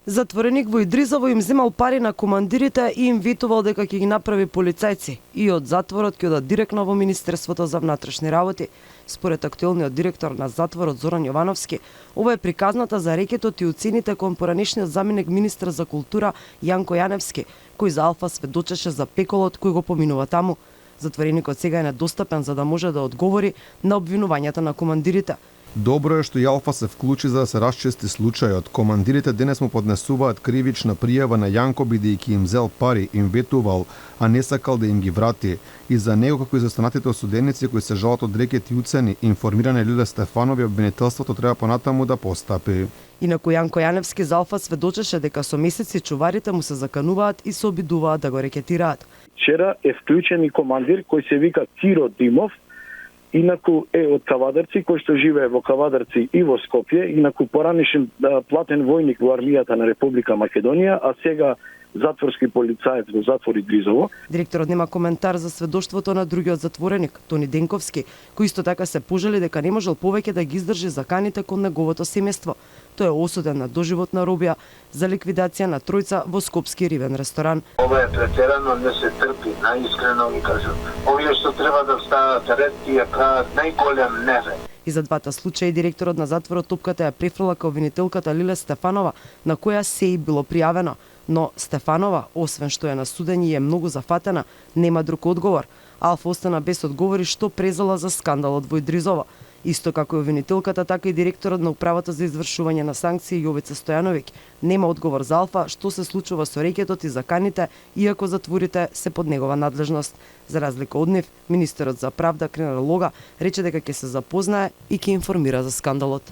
Затвореник во Идризово им земал пари на командирите и им ветувал дека ќе ги направи полицајци и од затворот ќе одат директно во Министерството за внатрешни работи. Според актуелниот директор на затворот Зоран Јовановски, ова е приказната за рекетот и уцените кон поранешниот заменик министар за култура Јанко Јаневски, кој за Алфа сведочеше за пеколот кој го поминува таму. Затвореникот сега е недостапен за да може да одговори на обвинувањата на командирите. Добро е што Јалфа се вклучи за да се расчисти случајот. Командирите денес му поднесуваат кривична пријава на Јанко бидејќи им зел пари, им ветувал, а не сакал да им ги врати. И за него, како и за останатите осуденици кои се жалат од рекет и уцени, информиране Лиле Стефанови, обвинителството треба понатаму да постапи. Инаку Јанко Јаневски за Алфа сведочеше дека со месеци чуварите му се закануваат и се обидуваат да го рекетираат. Вчера е вклучен и командир кој се вика Киро Димов, инаку е од Кавадарци, кој што живее во Кавадарци и во Скопје, инаку поранешен платен војник во армијата на Република Македонија, а сега затворски полицаец во затвор Идризово. Директорот нема коментар за сведоштвото на другиот затвореник, Тони Денковски, кој исто така се пожали дека не можел повеќе да ги издржи заканите кон неговото семејство. Тој е осуден на доживотна робија за ликвидација на тројца во скопски рибен ресторан. Ова е претерано, не се трпи, најискрено ви кажам. Овие што треба да стават ред и ја прават најголем неред. И за двата случаи директорот на затворот топката ја префрла кај обвинителката Лиле Стефанова, на која се и било пријавено. Но Стефанова, освен што е на судење и е многу зафатена, нема друг одговор. Алфа остана без одговори што презала за скандалот во Идризово. Исто како и обвинителката, така и директорот на управата за извршување на санкции Јовица Стојановиќ нема одговор за Алфа што се случува со рекетот и заканите, иако затворите се под негова надлежност. За разлика од нив, министерот за правда Кринар Лога рече дека ќе се запознае и ќе информира за скандалот.